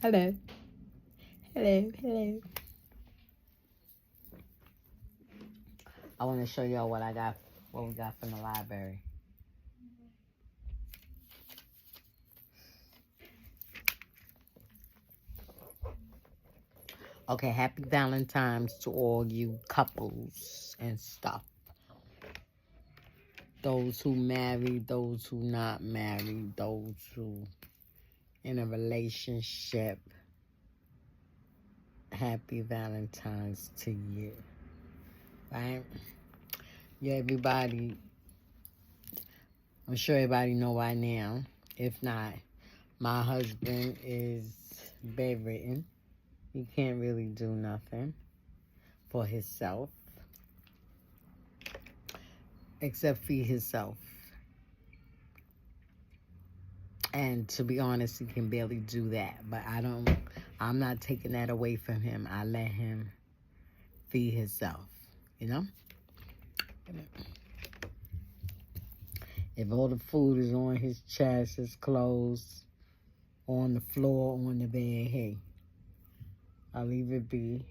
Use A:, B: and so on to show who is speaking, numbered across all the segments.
A: Hello. Hello. Hello. I want to show y'all what we got from the library. Okay, happy Valentine's to all you couples and stuff. Those who married, those who not married, those who in a relationship. Happy Valentine's to you. Right? Yeah, everybody, I'm sure everybody know by now. If not, my husband is bedridden. He can't really do nothing for himself. Except feed himself. And to be honest, he can barely do that. But I'm not taking that away from him. I let him feed himself, you know? If all the food is on his chest, his clothes, on the floor, on the bed, hey, I'll leave it be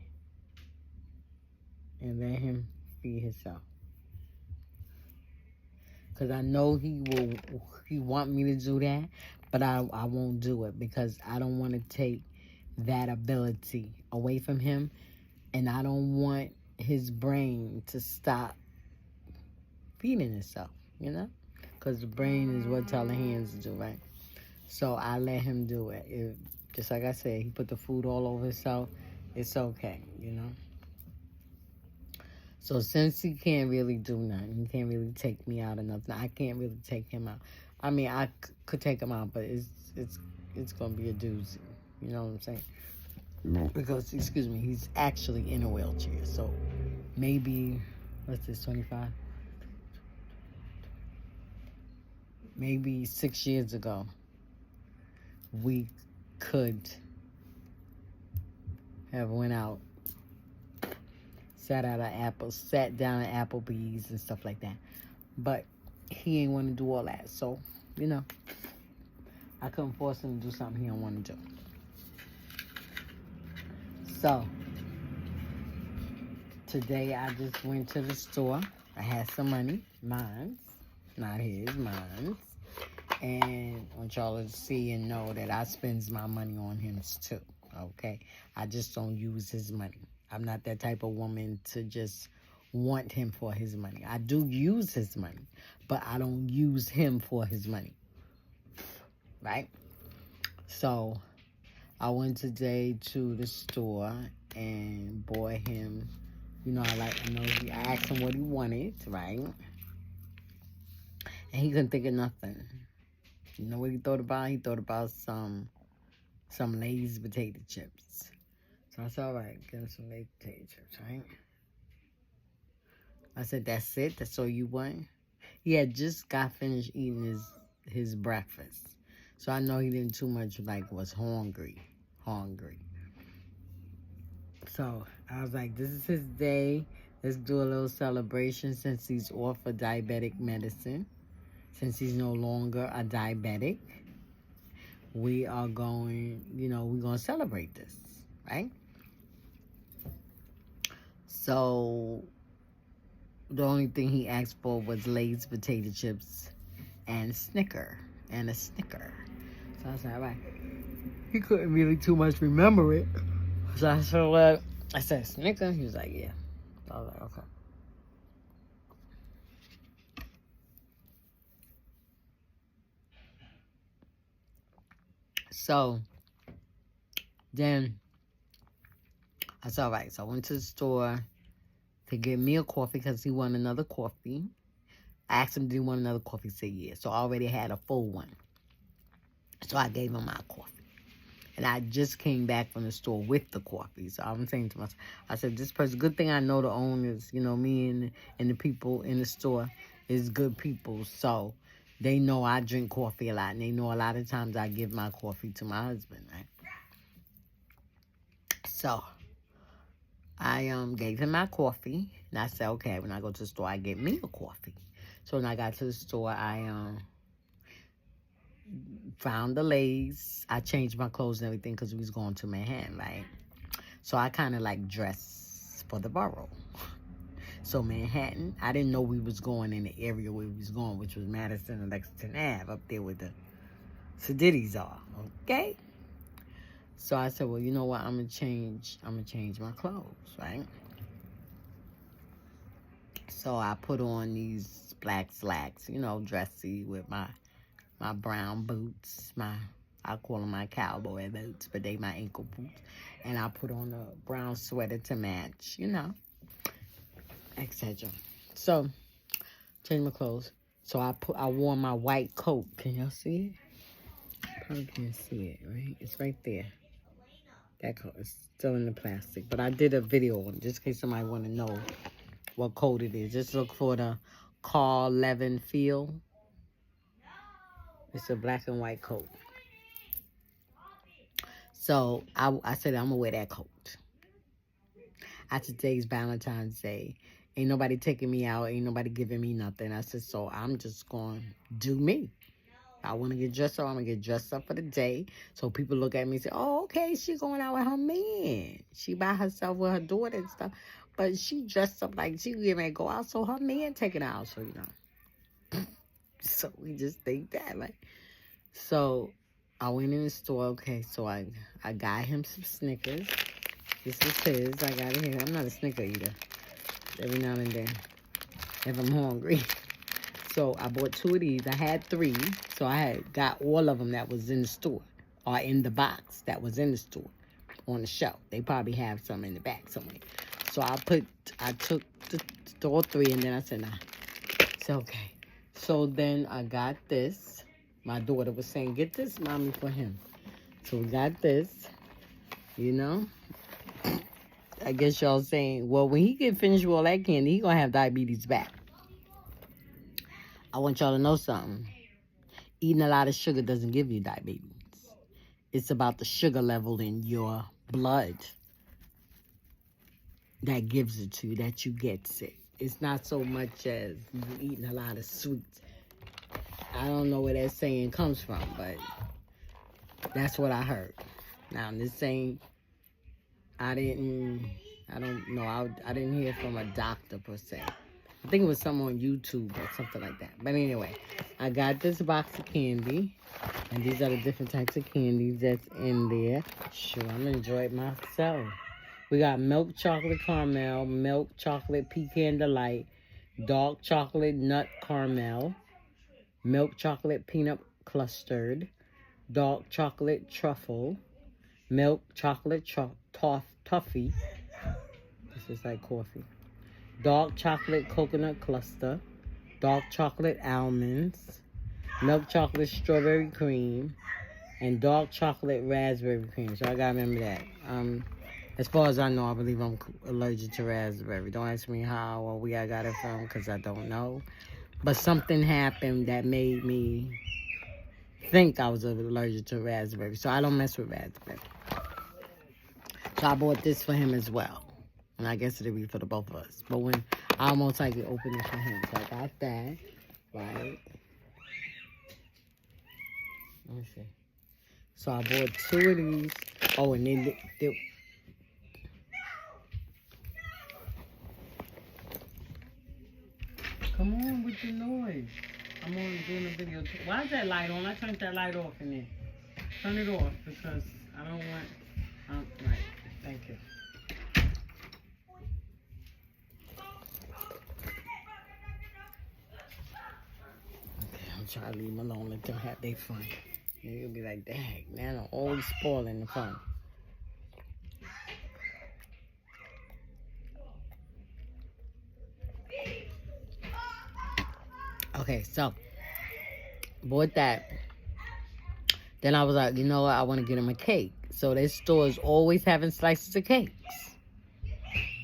A: and let him feed himself. Because I know he want me to do that, but I won't do it because I don't want to take that ability away from him, and I don't want his brain to stop feeding itself, you know? Because the brain is what tell the hands to do, right? So I let him do it. Just like I said, he put the food all over himself. It's okay, you know? So since he can't really do nothing, he can't really take me out or nothing, I can't really take him out. I mean, I could take him out, but it's going to be a doozy. You know what I'm saying? No. Because, excuse me, he's actually in a wheelchair. So maybe, what's this, 25? Maybe 6 years ago, we could have went out, sat down at Applebee's and stuff like that. But he ain't want to do all that. So, you know, I couldn't force him to do something he don't want to do. So, today I just went to the store. I had some money, mine's, not his, mine's. And I want y'all to see and know that I spends my money on him too, okay? I just don't use his money. I'm not that type of woman to just want him for his money. I do use his money, but I don't use him for his money, right? So I went today to the store and bought him, you know, I asked him what he wanted, right? And he couldn't think of nothing. You know what he thought about? He thought about some Lay's potato chips. So I said, all right, get him some Lay's potato chips, right? I said, that's it? That's all you want? He had just got finished eating his breakfast. So I know he didn't too much, was hungry. So I was like, this is his day. Let's do a little celebration since he's off of diabetic medicine. Since he's no longer a diabetic, we are going, we're going to celebrate this, right? So the only thing he asked for was Lay's potato chips and a Snicker. So I said, all right. He couldn't really too much remember it. So I said, what? I said, Snicker? He was like, yeah. So I was like, okay. So then I said, all right. So I went to the store to get me a coffee because he wanted another coffee. I asked him, do you want another coffee? He said, yeah. So I already had a full one. So I gave him my coffee. And I just came back from the store with the coffee. So I'm saying to myself, I said, this person, good thing I know the owners, me and the people in the store is good people. So they know I drink coffee a lot. And they know a lot of times I give my coffee to my husband, right? So I gave him my coffee. And I said, okay, when I go to the store, I get me a coffee. So when I got to the store, I found the lace. I changed my clothes and everything because we was going to Manhattan, right? So I kind of like dressed for the borough. So Manhattan, I didn't know we was going in the area where we was going, which was Madison and Lexington Ave, up there with the Sedidis are, okay? So I said, well, you know what? I'm gonna change my clothes, right? So I put on these black slacks, you know, dressy with my brown boots, I call them my cowboy boots, but they my ankle boots. And I put on a brown sweater to match, you know, etc. So, change my clothes. So I wore my white coat. Can y'all see it? Probably can't see it, right? It's right there. That coat is still in the plastic. But I did a video on it, just in case somebody want to know what coat it is. Just look for the Carl Levin feel. It's a black and white coat. So I said, I'm going to wear that coat. Today's Valentine's Day. Ain't nobody taking me out. Ain't nobody giving me nothing. I said, so I'm just going to do me. I want to get dressed up. I'm going to get dressed up for the day. So people look at me and say, oh, okay, she going out with her man. She by herself with her daughter and stuff. But she dressed up like she getting ready to go out. So her man taking her out. So, you know. So we just think that. Like, so I went in the store. Okay, so I got him some Snickers. This is his. I got it here. I'm not a Snicker eater. Every now and then, if I'm hungry. So I bought 2 of these. I had 3. So I had got all of them that was in the store. Or in the box that was in the store. On the shelf. They probably have some in the back somewhere. So I took all 3 and then I said, nah. It's okay. So then I got this. My daughter was saying, get this, mommy, for him. So we got this. You know. I guess y'all saying, well, when he get finished with all that candy, he gonna have diabetes back. I want y'all to know something. Eating a lot of sugar doesn't give you diabetes. It's about the sugar level in your blood that gives it to you, that you get sick. It's not so much as you eating a lot of sweets. I don't know where that saying comes from, but that's what I heard. Now, this ain't, I don't know. I didn't hear from a doctor per se. I think it was something on YouTube or something like that. But anyway, I got this box of candy. And these are the different types of candies that's in there. Sure, I'm enjoying it myself. We got milk chocolate caramel, milk chocolate pecan delight, dark chocolate nut caramel, milk chocolate peanut clustered, dark chocolate truffle, milk chocolate toffee. This is like coffee. Dark chocolate coconut cluster, dark chocolate almonds, milk chocolate strawberry cream, and dark chocolate raspberry cream. So I gotta remember that. As far as I know, I believe I'm allergic to raspberry. Don't ask me how or where I got it from, because I don't know. But something happened that made me think I was allergic to raspberry. So I don't mess with raspberry. So I bought this for him as well. And I guess it'll be for the both of us. But when I almost like to open it for him. So I got that. Right. Let me see. So I bought 2 of these. Oh, and then come on with the noise. I'm on doing a video. Why is that light on? I turned that light off in there. Turn it off because I don't want... right. Thank you. Okay, I'm trying to leave them alone. Let them have their fun. You'll be like, dang, man, I'm always spoiling the fun. Okay, so, bought that. Then I was like, you know what? I want to get him a cake. So their store is always having slices of cakes.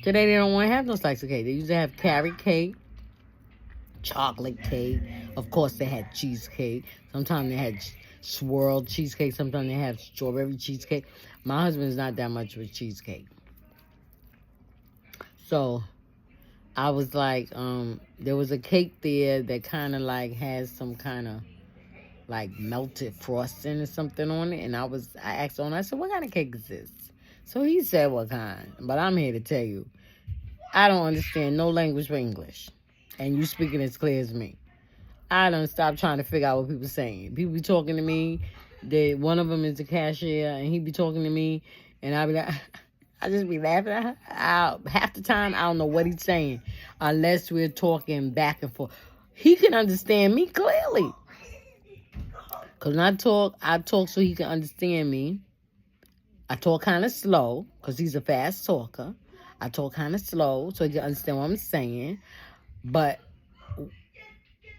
A: Today they don't want to have no slice of cake. They usually have carrot cake, chocolate cake. Of course, they had cheesecake. Sometimes they had swirled cheesecake. Sometimes they have strawberry cheesecake. My husband's not that much with cheesecake. So I was like, there was a cake there that kind of like has some kind of like melted frosting or something on it. And I asked on, I said, what kind of cake is this? So he said, what kind? But I'm here to tell you, I don't understand no language but English. And you speaking as clear as me. I don't stop trying to figure out what people saying. People be talking to me. One of them is the cashier, and he be talking to me, and I be like, I just be laughing. Half the time, I don't know what he's saying, unless we're talking back and forth. He can understand me clearly. Because when I talk so he can understand me. I talk kind of slow, because he's a fast talker. I talk kind of slow, so he can understand what I'm saying. But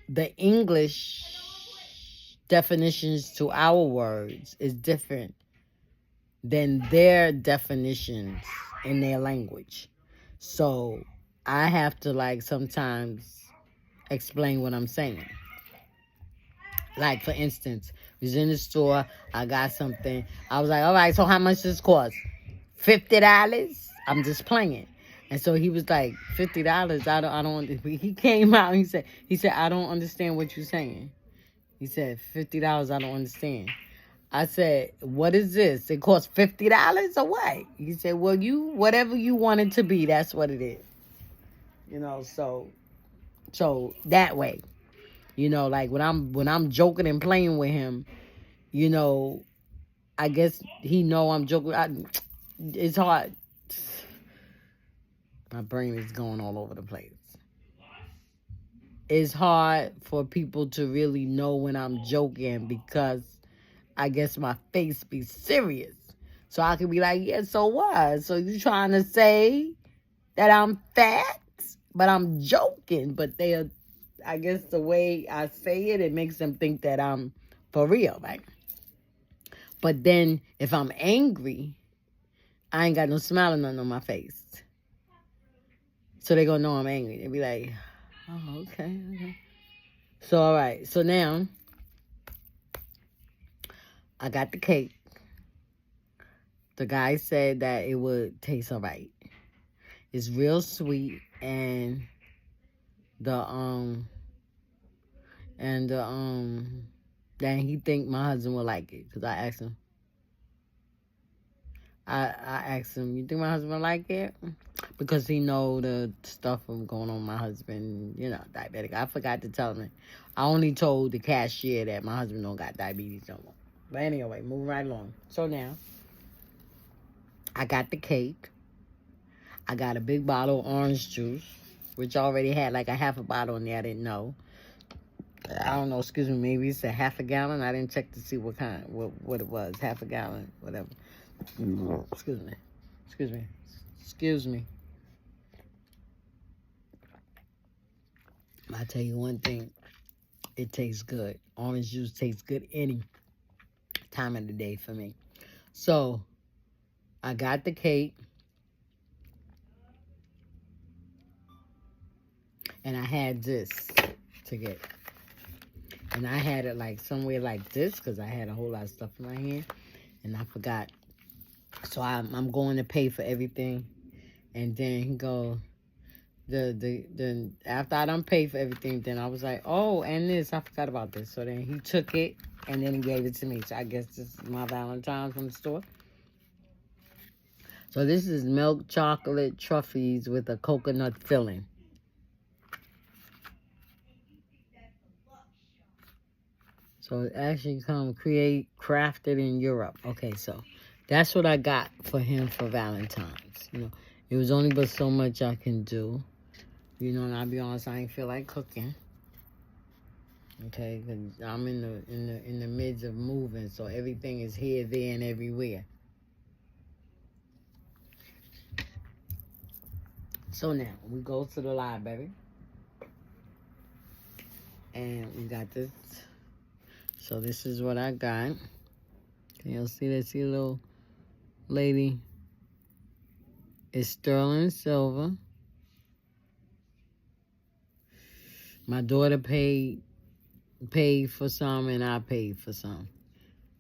A: the English definitions to our words is different than their definitions in their language. So I have to, like, sometimes explain what I'm saying. Like, for instance, we was in the store, I got something. I was like, all right, so how much does this cost? $50? I'm just playing. And so he was like, $50? I don't, he came out and he said, I don't understand what you're saying. He said, $50, I don't understand. I said, what is this? It costs $50 or what? He said, well, whatever you want it to be, that's what it is. You know, so that way, you know, like when I'm joking and playing with him, you know, I guess he know I'm joking. It's hard. My brain is going all over the place. It's hard for people to really know when I'm joking because I guess my face be serious. So I can be like, yeah, so what? So you trying to say that I'm fat? But I'm joking. But I guess the way I say it, it makes them think that I'm for real, right? But then if I'm angry, I ain't got no smile or nothing on my face. So they gonna know I'm angry. They be like, oh, okay. So, all right. So now, I got the cake. The guy said that it would taste all right. It's real sweet, and then he think my husband will like it, because I asked him. I asked him, you think my husband will like it? Because he know the stuff from going on with my husband, you know, diabetic. I forgot to tell him. I only told the cashier that my husband don't got diabetes no more. But anyway, moving right along. So now, I got the cake. I got a big bottle of orange juice, which already had like a half a bottle in there. I didn't know. I don't know, excuse me, maybe it's a half a gallon. I didn't check to see what it was. Half a gallon, whatever. Excuse me. I tell you one thing, it tastes good. Orange juice tastes good any time of the day for me. So, I got the cake. And I had this to get. And I had it like somewhere like this because I had a whole lot of stuff in my hand. And I forgot. So I'm going to pay for everything. And then he go, after I done paid for everything, then I was like, oh, and this, I forgot about this. So then he took it and then he gave it to me. So I guess this is my Valentine's from the store. So this is milk chocolate truffies with a coconut filling. So it actually crafted in Europe. Okay, so that's what I got for him for Valentine's. You know, it was only but so much I can do. You know, and I'll be honest, I ain't feel like cooking. Okay, because I'm in the midst of moving, so everything is here, there, and everywhere. So now we go to the library, and we got this. So this is what I got. You'll see that little lady. It's sterling silver. My daughter paid for some, and I paid for some.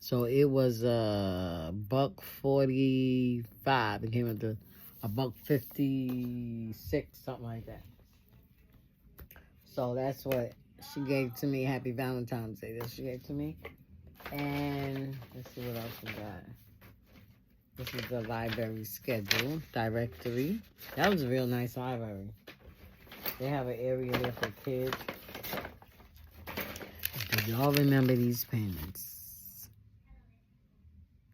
A: So it was $1.45. It came up to $1.56, something like that. So that's what she gave to me. Happy Valentine's Day that she gave to me. And let's see what else we got. This is the library schedule directory. That was a real nice library. They have an area there for kids. Do y'all remember these pens?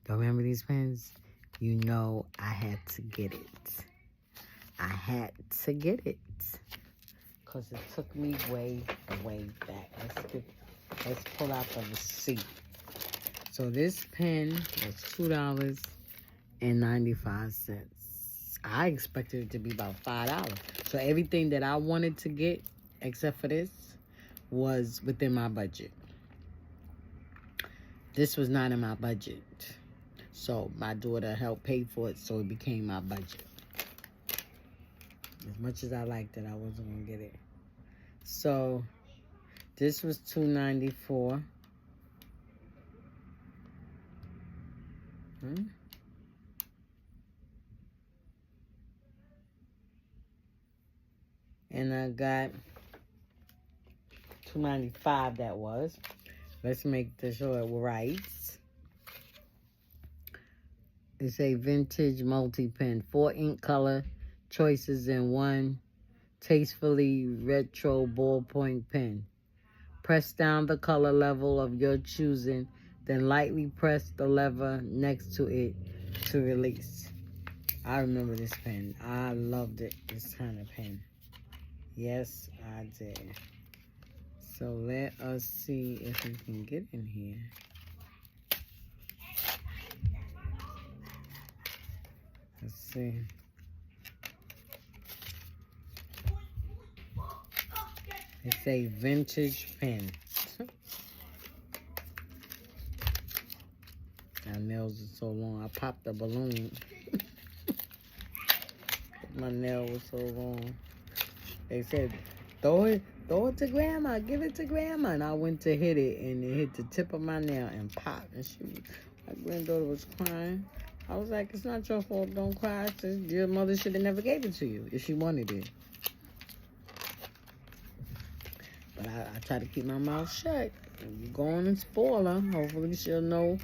A: Y'all remember these pens? You know I had to get it. I had to get it. Because it took me way, way back. Let's pull out the receipt. So this pen was $2.95. I expected it to be about $5. So everything that I wanted to get, except for this, was within my budget. This was not in my budget. So my daughter helped pay for it, so it became my budget. As much as I liked it, I wasn't going to get it. So this was $2.94. And I got $2.95 that was. Let's make sure it right. It's a vintage multi-pen. 4 ink color choices in one tastefully retro ballpoint pen. Press down the color level of your choosing, then lightly press the lever next to it to release. I remember this pen. I loved it, this kind of pen. Yes, I did. So let us see if we can get in here. Let's see. It's a vintage pen. My nails are so long. I popped the balloon. My nail was so long. They said, throw it to grandma. Give it to grandma. And I went to hit it, and it hit the tip of my nail and popped. And my granddaughter was crying. I was like, it's not your fault. Don't cry. Your mother should have never gave it to you if she wanted it. But I try to keep my mouth shut. You go on and spoil her. Hopefully she'll know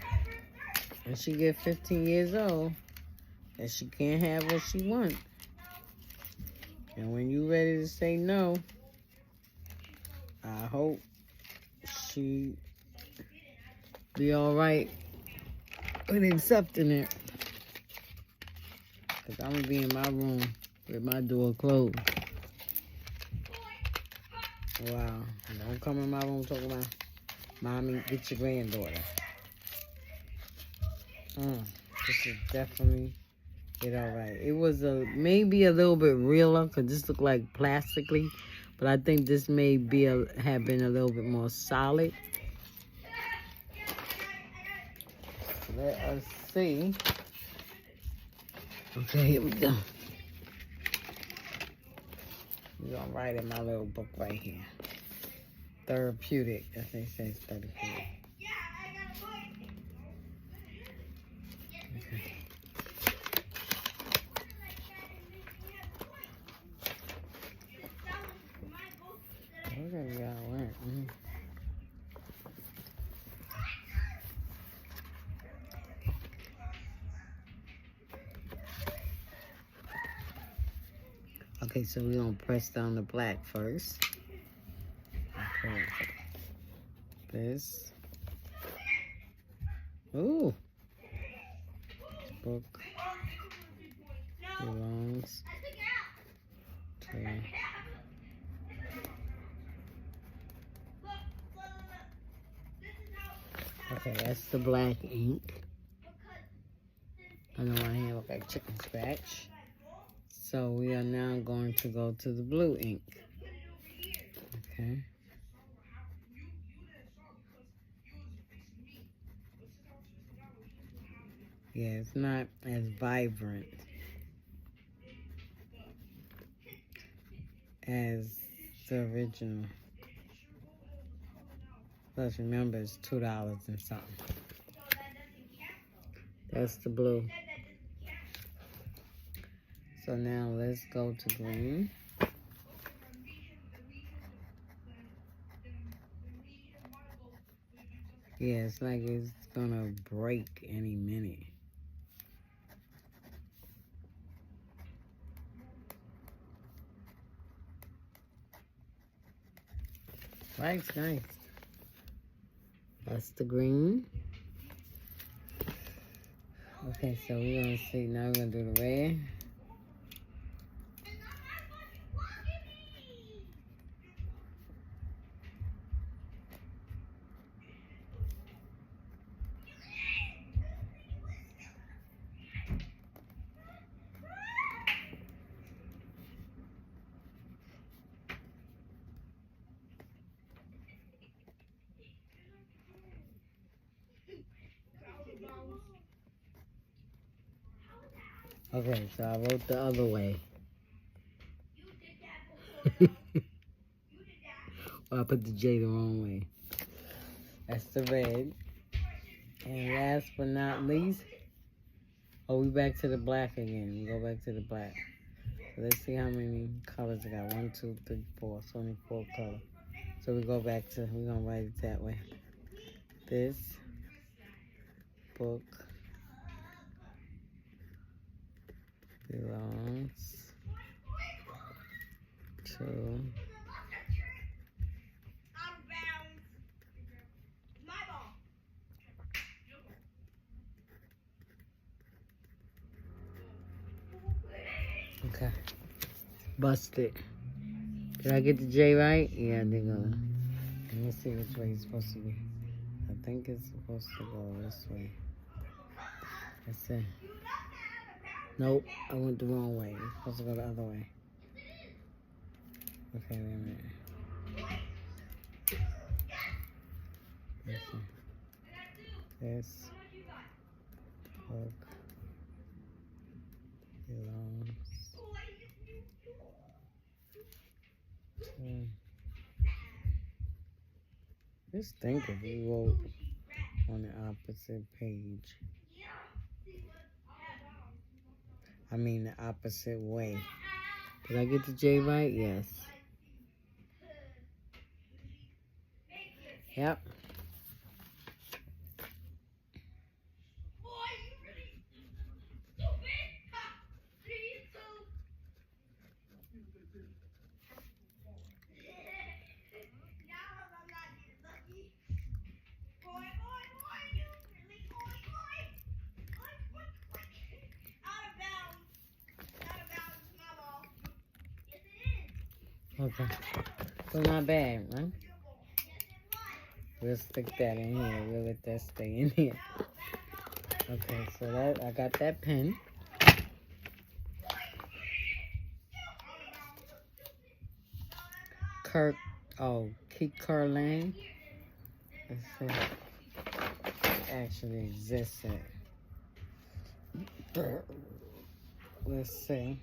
A: when she get 15 years old that she can't have what she wants. And when you ready to say no, I hope she be all right with accepting it. Because I'm going to be in my room with my door closed. Wow. Don't come in my room talking about, Mommy, get your granddaughter. This is definitely it all right. It was maybe a little bit realer because this looked like plastically. But I think this may be have been a little bit more solid. Let us see. Okay, here we go. We're going to write in my little book right here. Therapeutic. That's what it says, therapeutic. Okay. Okay, y'all went. Okay, so we're going to press down the black first. Okay. This. Ooh. This book belongs to... Okay, that's the black ink. I know my hand looks like chicken scratch. So we are now going to go to the blue ink. Okay. Yeah, it's not as vibrant as the original. Plus, remember, it's $2 and something. That's the blue. So now let's go to green. Yeah, it's like it's gonna break any minute. Nice, nice. That's the green. Okay, so we're gonna see, now we're gonna do the red. Okay, so I wrote the other way. Well, I put the J the wrong way. That's the red. And last but not least, oh, we back to the black again. We go back to the black. So let's see how many colors I got. 1, 2, 3, 4. It's only 4 colors. So we go back to, we're gonna write it that way. This book belongs to okay. Busted. Did I get the J right? Yeah, I did go. Let me see which way it's supposed to be. I think it's supposed to go this way. That's it. Nope, I went the wrong way. It's supposed to go the other way. Okay, wait a minute. Listen. This book belongs to... Just think if we wrote on the opposite page. I mean the opposite way. Did I get the J right? Yes. Yep. Okay. So not bad, right? We'll stick that in here. We'll let that stay in here. Okay, so that I got that pen. Keith Carlane. Let's see. It actually exists. Let's see.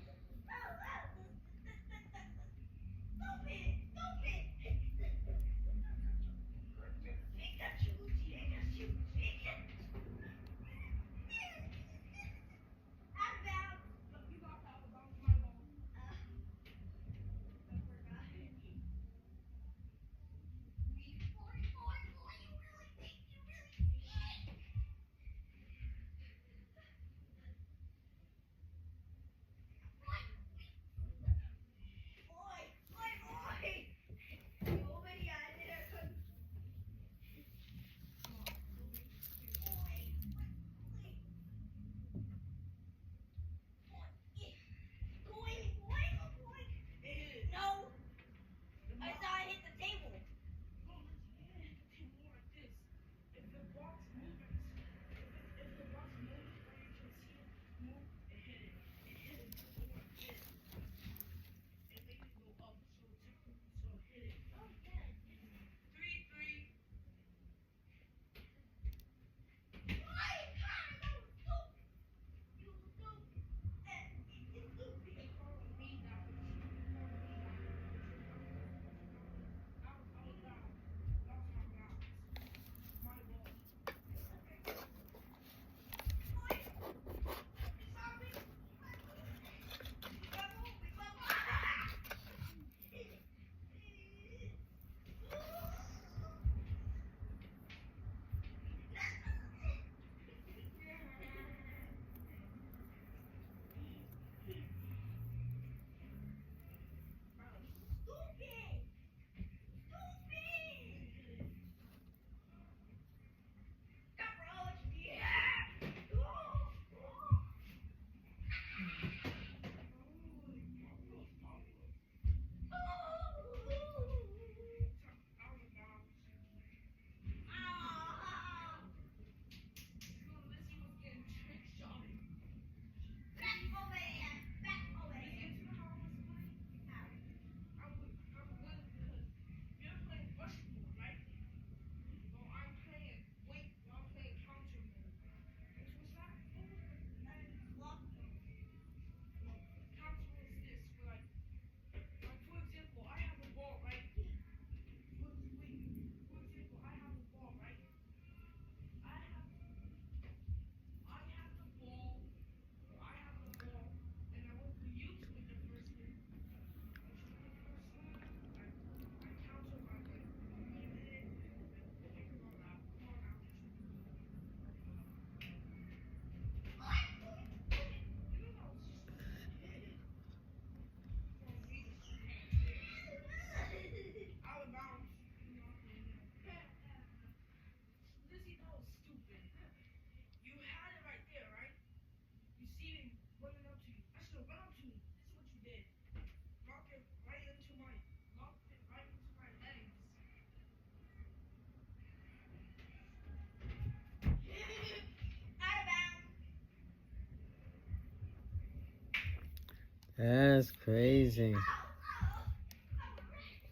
A: That's crazy.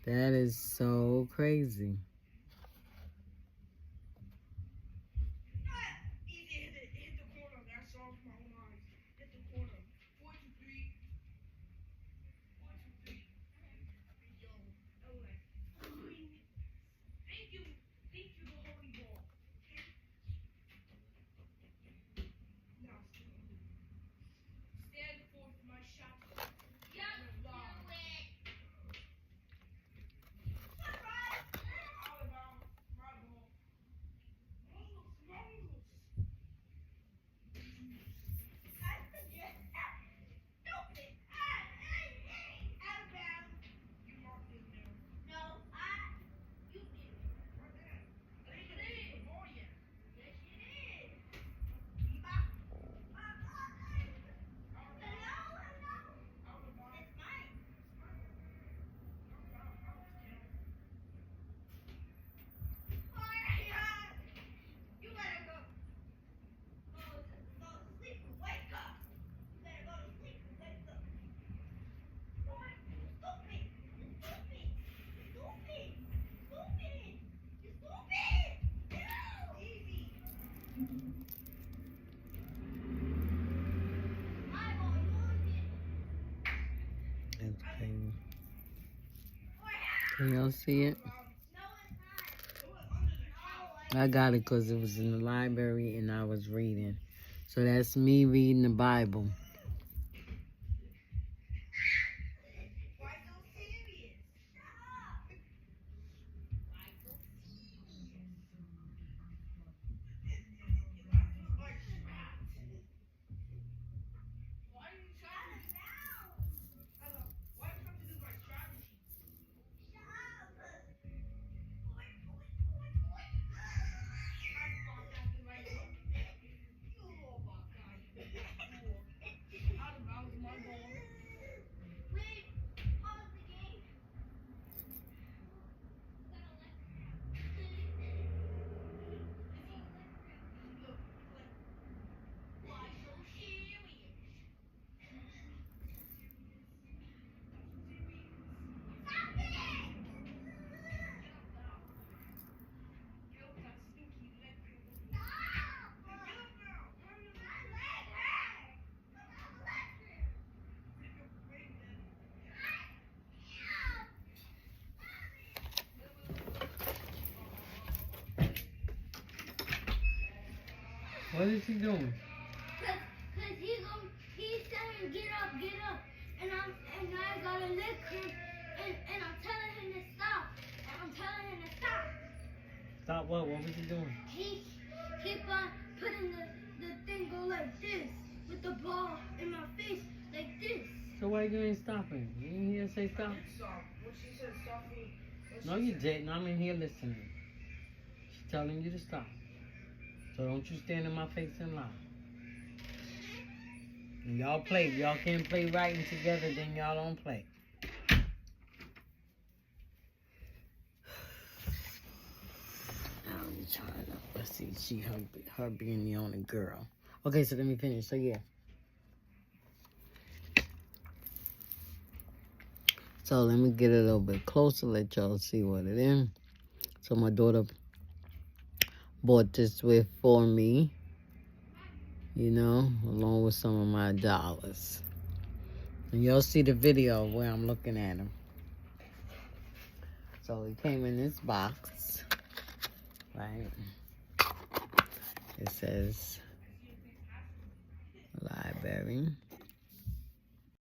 A: That is so crazy. That's crazy. Can y'all see it? I got it because it was in the library and I was reading. So that's me reading the Bible. What is he doing?
B: Cause he's saying get up, and I gotta lick him, and I'm telling him to stop,
A: Stop what? What was he doing?
B: He keep on putting the thing go like this, with the ball in my face, like this.
A: So why you ain't stopping? You ain't here to say stop?
C: Stop. When she said stop me.
A: No, you didn't. I'm in here listening. She's telling you to stop. So don't you stand in my face and lie. When y'all play. If y'all can't play right and together, then y'all don't play. I'm trying to, let's see, she, her being the only girl. Okay, so let me finish. So yeah. So let me get a little bit closer, let y'all see what it is. So my daughter bought this for me, you know, along with some of my dollars. And y'all see the video where I'm looking at them. So it came in this box, right? It says library.